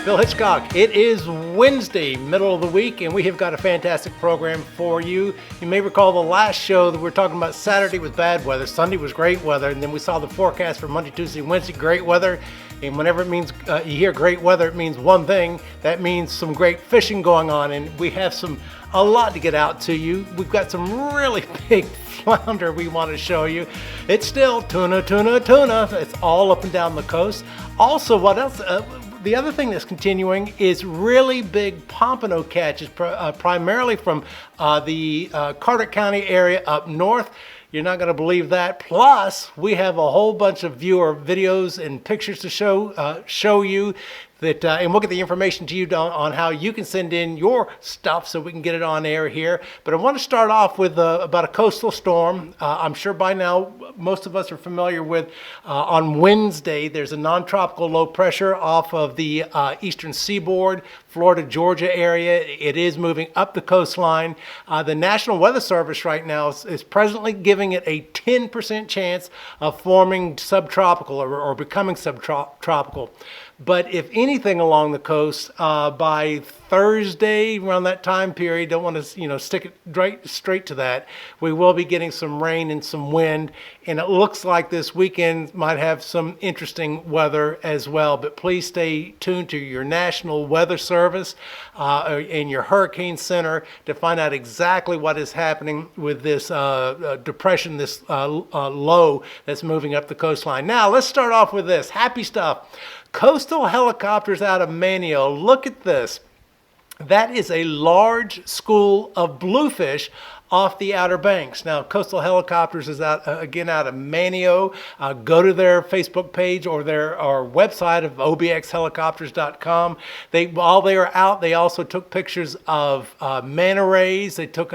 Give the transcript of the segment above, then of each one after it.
Bill Hitchcock. It is Wednesday, middle of the week, and we have got a fantastic program for you. You may recall the last show that we were talking about Saturday was bad weather, Sunday was great weather, and then we saw the forecast for Monday, Tuesday, Wednesday, great weather. And whenever it means you hear great weather, it means one thing. That means some great fishing going on, and we have a lot to get out to you. We've got some really big flounder we want to show you. It's still tuna, tuna, tuna. It's all up and down the coast. Also, what else? The other thing that's continuing is really big pompano catches, primarily from the Carter County area up north. You're not going to believe that. Plus, we have a whole bunch of viewer videos and pictures to show you. And we'll get the information to you on how you can send in your stuff so we can get it on air here. But I want to start off with about a coastal storm. I'm sure by now most of us are familiar with on Wednesday there's a non-tropical low pressure off of the eastern seaboard, Florida, Georgia area. It is moving up the coastline. The National Weather Service right now is presently giving it a 10% chance of forming subtropical or becoming subtropical. But if anything along the coast, by Thursday, around that time period, don't want to stick it straight to that, we will be getting some rain and some wind, and it looks like this weekend might have some interesting weather as well. But please stay tuned to your National Weather Service and your Hurricane Center to find out exactly what is happening with this depression, this low that's moving up the coastline. Now, let's start off with this happy stuff. Coastal helicopters out of Manio. Look at this. That is a large school of bluefish off the Outer Banks. Now, Coastal Helicopters is out of Manio. Go to their Facebook page or their website of obxhelicopters.com. While they were out, they also took pictures of manta rays. They took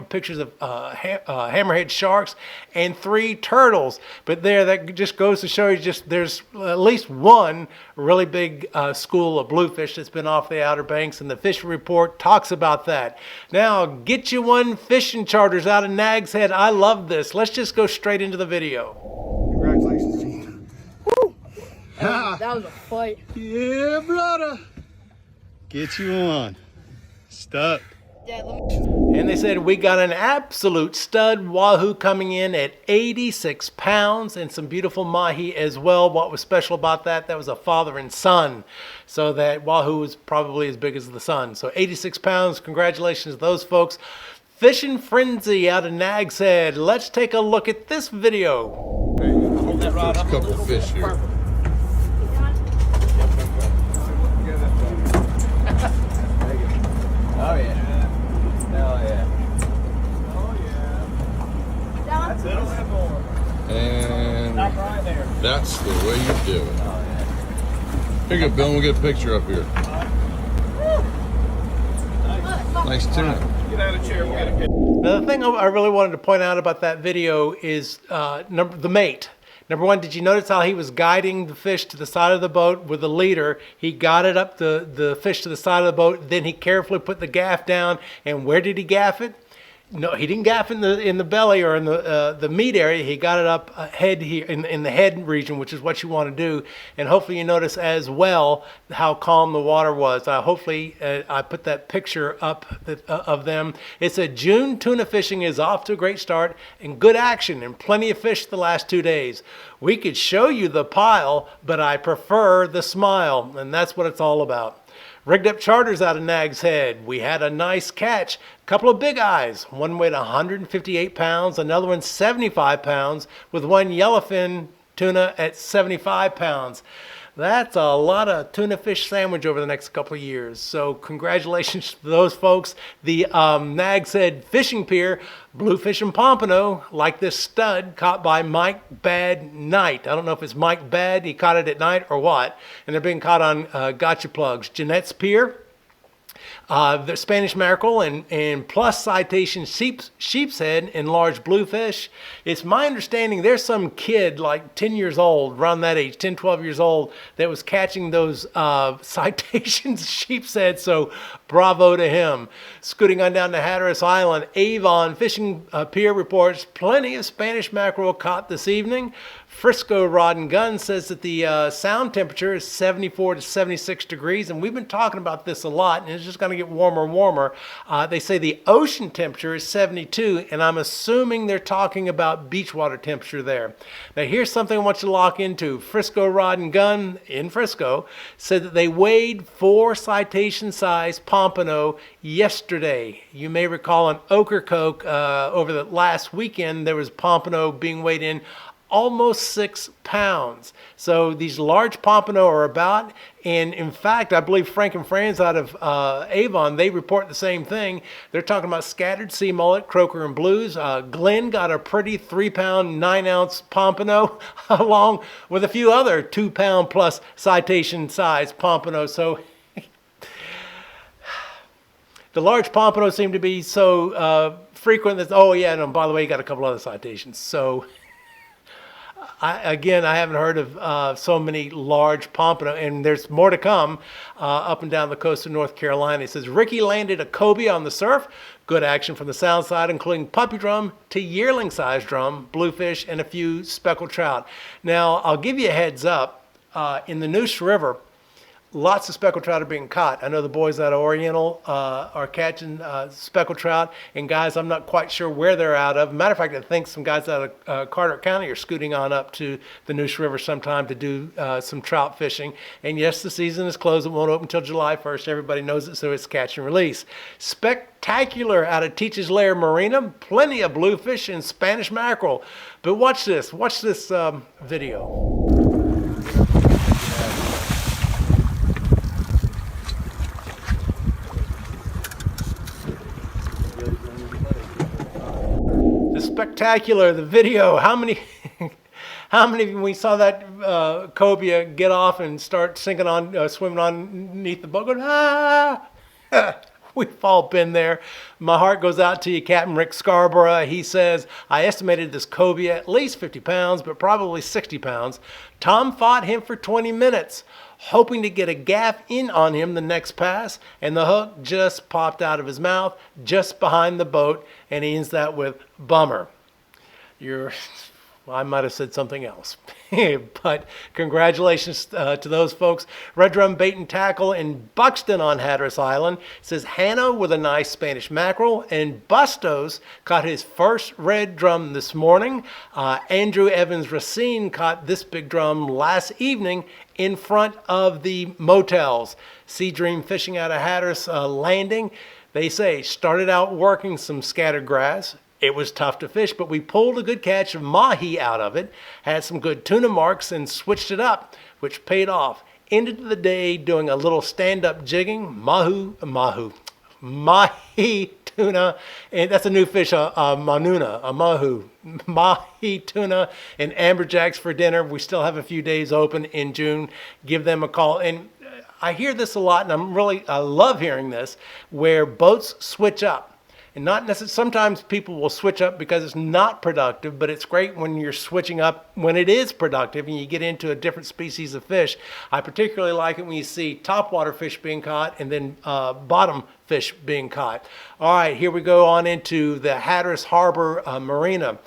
pictures of hammerhead sharks and 3 turtles. But that just goes to show you there's at least one really big school of bluefish that's been off the Outer Banks, and the Fish Report talks about that. Now, get you one fishing charters out of Nags Head. I love this. Let's just go straight into the video. Congratulations, Gene. Woo! That was a fight. Yeah, brother. Get you on. Stuck. Dad, And they said we got an absolute stud wahoo coming in at 86 pounds and some beautiful mahi as well. What was special about that? That was a father and son. So that wahoo was probably as big as the son. So 86 pounds. Congratulations to those folks. Fishing Frenzy out of Nags Head. Let's take a look at this video. There's a couple of fish here. Oh yeah. Hell yeah. Oh yeah. That's it. And Stop right there. that's the way you do it. Oh yeah. Here you go, Bill, and we'll get a picture up here. Nice tuna. Get out of the chair. We'll get a picture. Now, the thing I really wanted to point out about that video is the mate. Number one, did you notice how he was guiding the fish to the side of the boat with the leader? He guided up the fish to the side of the boat, then he carefully put the gaff down. And where did he gaff it? No, he didn't gaff in the belly or in the meat area. He got it up head here in the head region, which is what you want to do. And hopefully you notice as well how calm the water was. Hopefully I put that picture up of them. It said June tuna fishing is off to a great start and good action and plenty of fish the last 2 days. We could show you the pile, but I prefer the smile, and that's what it's all about. Rigged up charters out of Nags Head. We had a nice catch. A couple of big eyes. One weighed 158 pounds, another one 75 pounds, with one yellowfin tuna at 75 pounds. That's a lot of tuna fish sandwich over the next couple of years. So congratulations to those folks. The Nags Head Fishing Pier, bluefish and pompano, like this stud caught by Mike Bad Night. I don't know if it's Mike Bad, he caught it at night or what. And they're being caught on gotcha plugs. Jeanette's Pier, the Spanish mackerel and plus citation sheep's head and large bluefish. It's my understanding there's some kid like 10 years old, around that age, 10, 12 years old, that was catching those citations sheep's head, so bravo to him. Scooting on down to Hatteras Island, Avon Fishing Pier reports plenty of Spanish mackerel caught this evening. Frisco Rod and Gun says that the sound temperature is 74 to 76 degrees, and we've been talking about this a lot, and it's just going to get warmer and warmer. They say the ocean temperature is 72, and I'm assuming they're talking about beach water temperature there. Now, here's something I want you to lock into. Frisco Rod and Gun in Frisco said that they weighed 4 citation-size pompano yesterday. You may recall on Ocracoke over the last weekend, there was pompano being weighed in almost 6 pounds. So these large pompano are about, and in fact, I believe Frank and Franz out of Avon, they report the same thing. They're talking about scattered sea mullet, croaker, and blues. Glenn got a pretty 3-pound, 9-ounce pompano along with a few other 2-pound plus citation size pompano. So the large pompano seem to be so frequent that, oh yeah, and by the way, you got a couple other citations. So I haven't heard of so many large pompano, and there's more to come up and down the coast of North Carolina. It says, Ricky landed a Cobia on the surf. Good action from the sound side, including puppy drum to yearling-sized drum, bluefish, and a few speckled trout. Now, I'll give you a heads up. In the Neuse River, lots of speckled trout are being caught. I know the boys out of Oriental are catching speckled trout. And guys, I'm not quite sure where they're out of. Matter of fact, I think some guys out of Carteret County are scooting on up to the Neuse River sometime to do some trout fishing. And yes, the season is closed. It won't open until July 1st. Everybody knows it, so it's catch and release. Spectacular out of Teach's Lair Marina. Plenty of bluefish and Spanish mackerel. But watch this. Watch this video. Spectacular, the video. How many of you, when we saw that cobia get off and start sinking on, swimming underneath the boat, going, ah! We've all been there. My heart goes out to you, Captain Rick Scarborough. He says, I estimated this cobia at least 50 pounds, but probably 60 pounds. Tom fought him for 20 minutes, hoping to get a gaff in on him the next pass, and the hook just popped out of his mouth just behind the boat, and he ends that with bummer. I might have said something else. But congratulations to those folks. Red Drum Bait and Tackle in Buxton on Hatteras Island says Hannah with a nice Spanish mackerel, and Bustos caught his first red drum this morning. Andrew Evans Racine caught this big drum last evening in front of the motels. Sea Dream Fishing out of Hatteras Landing. They say started out working some scattered grass. It was tough to fish, but we pulled a good catch of mahi out of it, had some good tuna marks, and switched it up, which paid off. Ended the day doing a little stand-up jigging, mahi tuna, and that's a new fish, manuna, a mahi tuna, and amberjacks for dinner. We still have a few days open in June. Give them a call. And I hear this a lot, and I love hearing this, where boats switch up. And not necessarily, sometimes people will switch up because it's not productive, but it's great when you're switching up when it is productive and you get into a different species of fish. I particularly like it when you see topwater fish being caught and then bottom fish being caught. All right, here we go on into the Hatteras Harbor Marina.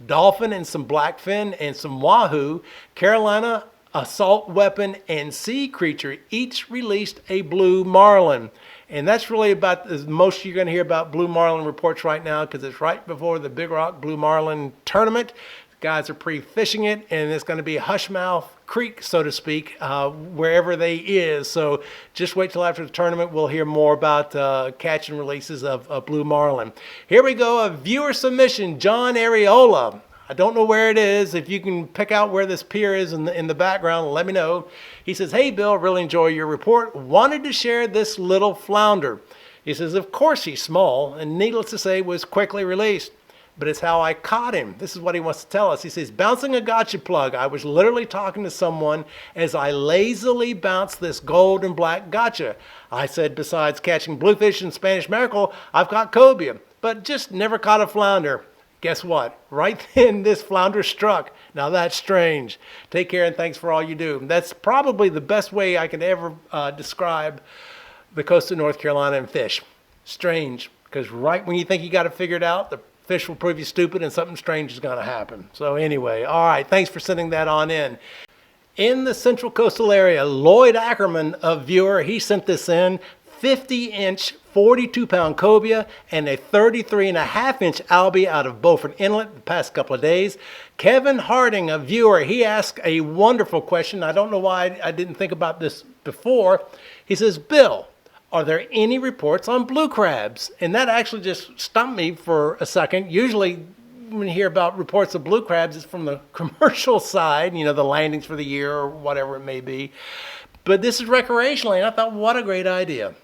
Dolphin and some blackfin and some wahoo. Carolina, assault weapon, and sea creature each released a blue marlin. And that's really about the most you're going to hear about blue marlin reports right now, because it's right before the Big Rock Blue Marlin tournament. The guys are pre-fishing it, and it's going to be a hushmouth creek, so to speak, wherever they is. So just wait till after the tournament. We'll hear more about catch and releases of blue marlin. Here we go, a viewer submission, John Areola. I don't know where it is. If you can pick out where this pier is in the background, let me know. He says, hey, Bill, really enjoy your report. Wanted to share this little flounder. He says, of course he's small, and needless to say, was quickly released. But it's how I caught him. This is what he wants to tell us. He says, bouncing a gotcha plug. I was literally talking to someone as I lazily bounced this gold and black gotcha. I said, besides catching bluefish and Spanish mackerel, I've caught cobia, but just never caught a flounder. Guess what? Right then, this flounder struck. Now that's strange. Take care and thanks for all you do. That's probably the best way I can ever describe the coast of North Carolina and fish. Strange, because right when you think you got it figured out, the fish will prove you stupid and something strange is going to happen. So anyway, all right, thanks for sending that on in. In the Central Coastal area, Lloyd Ackerman, a viewer, he sent this in. 50-inch, 42-pound cobia and a 33.5-inch albie out of Beaufort Inlet the past couple of days. Kevin Harding, a viewer, he asked a wonderful question. I don't know why I didn't think about this before. He says, Bill, are there any reports on blue crabs? And that actually just stumped me for a second. Usually when you hear about reports of blue crabs, it's from the commercial side, you know, the landings for the year or whatever it may be. But this is recreationally, and I thought, what a great idea.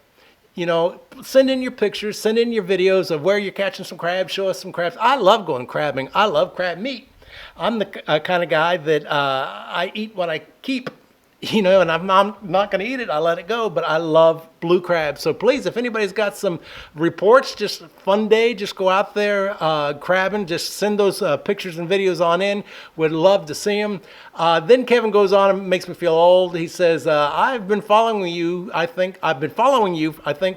You know, send in your pictures, send in your videos of where you're catching some crabs, show us some crabs. I love going crabbing. I love crab meat. I'm the kind of guy that I eat what I keep, you know, and I'm not going to eat it. I let it go, but I love blue crabs. So please, if anybody's got some reports, just a fun day, just go out there crabbing. Just send those pictures and videos on in. Would love to see them. Then Kevin goes on and makes me feel old. He says, I've been following you, I think,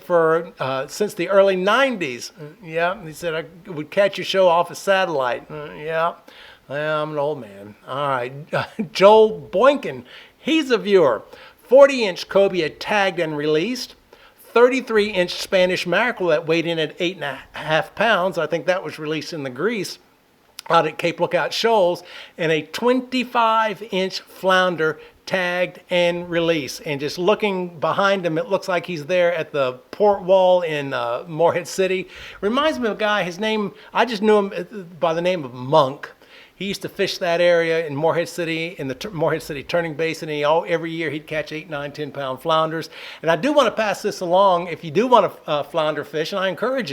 for since the early 90s. Yeah, he said I would catch your show off a satellite. Yeah, well, I'm an old man. All right, Joel Boynkin. He's a viewer. 40-inch cobia tagged and released. 33-inch Spanish mackerel that weighed in at 8.5 pounds. I think that was released in the grease out at Cape Lookout Shoals. And a 25-inch flounder tagged and released. And just looking behind him, it looks like he's there at the port wall in Morehead City. Reminds me of a guy, his name, I just knew him by the name of Monk. He used to fish that area in Morehead City, in the Morehead City turning basin. And every year he'd catch 8, 9, 10-pound flounders. And I do want to pass this along. If you do want to flounder fish, and I encourage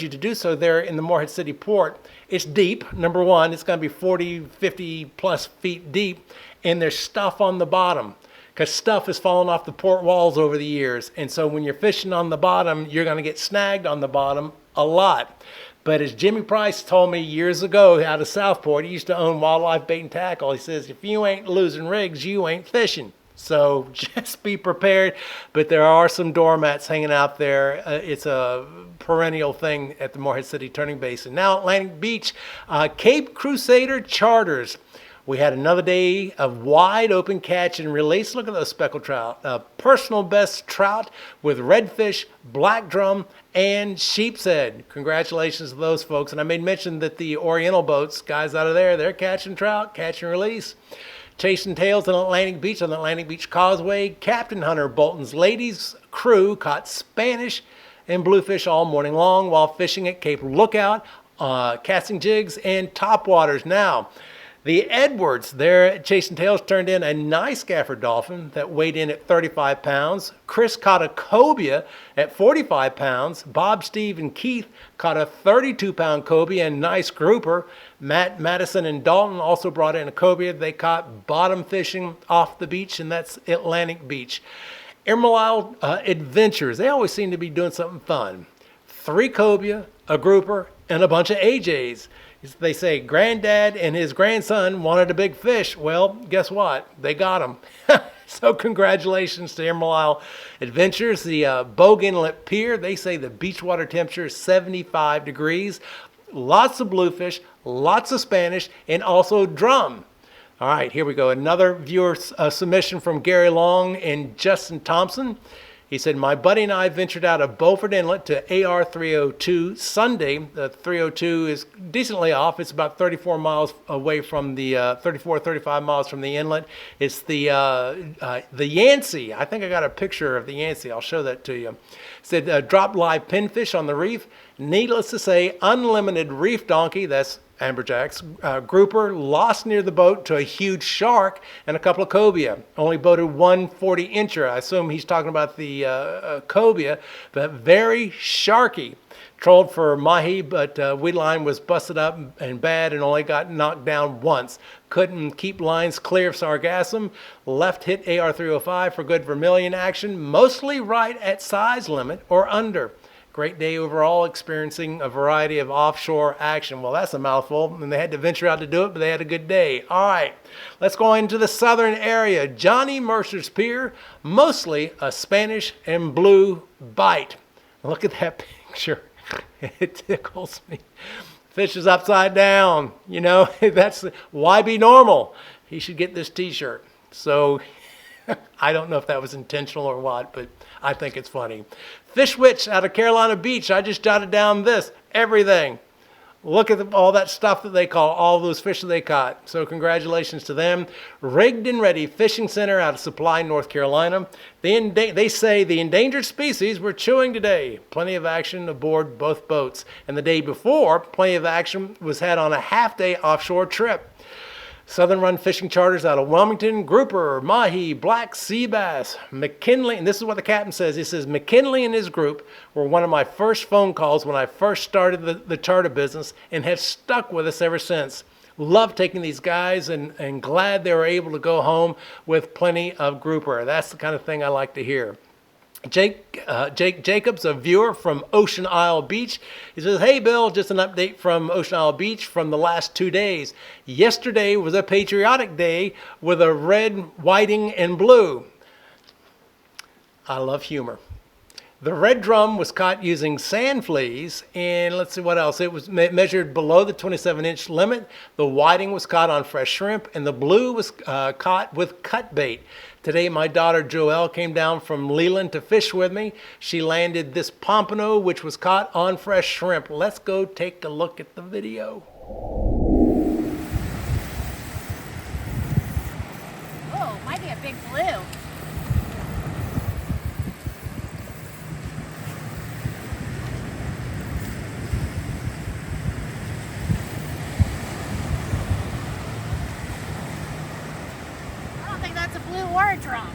you to do so there in the Morehead City port. It's deep, number one. It's going to be 40, 50 plus feet deep. And there's stuff on the bottom, because stuff has fallen off the port walls over the years. And so when you're fishing on the bottom, you're going to get snagged on the bottom a lot. But as Jimmy Price told me years ago out of Southport, he used to own Wildlife Bait and Tackle. He says, if you ain't losing rigs, you ain't fishing. So just be prepared. But there are some doormats hanging out there. It's a perennial thing at the Morehead City turning basin. Now Atlantic Beach, Cape Crusader charters. We had another day of wide open catch and release. Look at those speckled trout. Personal best trout with redfish, black drum, and sheep's head. Congratulations to those folks. And I made mention that the Oriental boats, guys out of there, they're catching trout, catch and release. Chasing tails on Atlantic Beach, on the Atlantic Beach Causeway. Captain Hunter Bolton's ladies crew caught Spanish and bluefish all morning long while fishing at Cape Lookout, casting jigs and topwaters. Now, the Edwards there at Chasing Tails turned in a nice gaffer dolphin that weighed in at 35 pounds. Chris caught a cobia at 45 pounds. Bob, Steve, and Keith caught a 32-pound cobia and nice grouper. Matt, Madison, and Dalton also brought in a cobia. They caught bottom fishing off the beach, and that's Atlantic Beach. Emerald Isle Adventures, they always seem to be doing something fun. 3 cobia, a grouper, and a bunch of AJs. They say Granddad and his grandson wanted a big fish. Well, guess what? They got him. So congratulations to Emerald Isle Adventures. The Bogue Inlet Pier, they say the beach water temperature is 75 degrees. Lots of bluefish, lots of Spanish, and also drum. All right, here we go. Another viewer submission from Gary Long and Justin Thompson. He said, my buddy and I ventured out of Beaufort Inlet to AR 302 Sunday. The 302 is decently off. It's about 34 miles away from the 35 miles from the inlet. It's the Yancey. I think I got a picture of the Yancey. I'll show that to you. It said, dropped live pinfish on the reef. Needless to say, unlimited reef donkey, that's amberjacks, grouper, lost near the boat to a huge shark and a couple of cobia. Only boated 1 40-incher. I assume he's talking about the cobia, but very sharky. Trolled for mahi, but weed line was busted up and bad and only got knocked down once. Couldn't keep lines clear of sargassum. Left hit AR 305 for good vermilion action, mostly right at size limit or under. Great day overall, experiencing a variety of offshore action. Well, that's a mouthful, and they had to venture out to do it, but they had a good day. All right, let's go into the southern area. Johnny Mercer's Pier, mostly a Spanish and blue bite. Look at that picture. It tickles me. Fish is upside down. You know, that's why be normal. He should get this T-shirt. So I don't know if that was intentional or what, but I think it's funny. Fish Witch out of Carolina Beach. I just jotted down this. Everything. Look at all that stuff that they call all those fish that they caught. So congratulations to them. Rigged and Ready Fishing Center out of Supply, North Carolina. They say the endangered species were chewing today. Plenty of action aboard both boats. And the day before, plenty of action was had on a half-day offshore trip. Southern Run Fishing Charters out of Wilmington, grouper, mahi, black sea bass, McKinley, and this is what the captain says. He says, McKinley and his group were one of my first phone calls when I first started the charter business and have stuck with us ever since. Love taking these guys and glad they were able to go home with plenty of grouper. That's the kind of thing I like to hear. Jake Jacobs, a viewer from Ocean Isle Beach. He says, hey, Bill, just an update from Ocean Isle Beach from the last 2 days. Yesterday was a patriotic day with a red, whiting, and blue. I love humor. The red drum was caught using sand fleas, and let's see what else. It was measured below the 27-inch limit. The whiting was caught on fresh shrimp, and the blue was caught with cut bait. Today, my daughter Joelle came down from Leland to fish with me. She landed this pompano, which was caught on fresh shrimp. Let's go take a look at the video. Oh, might be a big blue. That's a blue or a drum.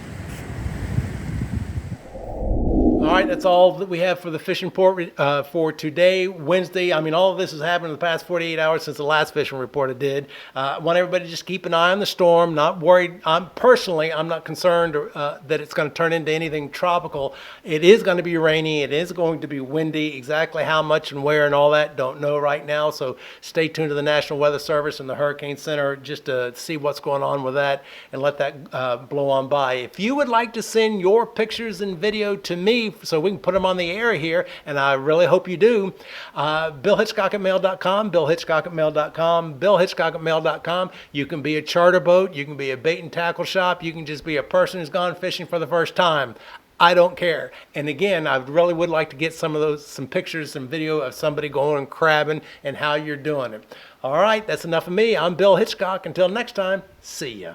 All right, that's all that we have for the fishing report for today, Wednesday. I mean, all of this has happened in the past 48 hours since the last fishing report I did. I want everybody to just keep an eye on the storm, not worried. I'm not concerned that it's going to turn into anything tropical. It is going to be rainy. It is going to be windy. Exactly how much and where and all that, don't know right now. So stay tuned to the National Weather Service and the Hurricane Center just to see what's going on with that and let that blow on by. If you would like to send your pictures and video to me so we can put them on the air here, and I really hope you do. BillHitchcock@mail.com, BillHitchcock@mail.com, BillHitchcock@mail.com. You can be a charter boat, you can be a bait and tackle shop, you can just be a person who's gone fishing for the first time. I don't care. And again, I really would like to get some pictures, some video of somebody going and crabbing and how you're doing it. All right, that's enough of me. I'm Bill Hitchcock. Until next time, see ya.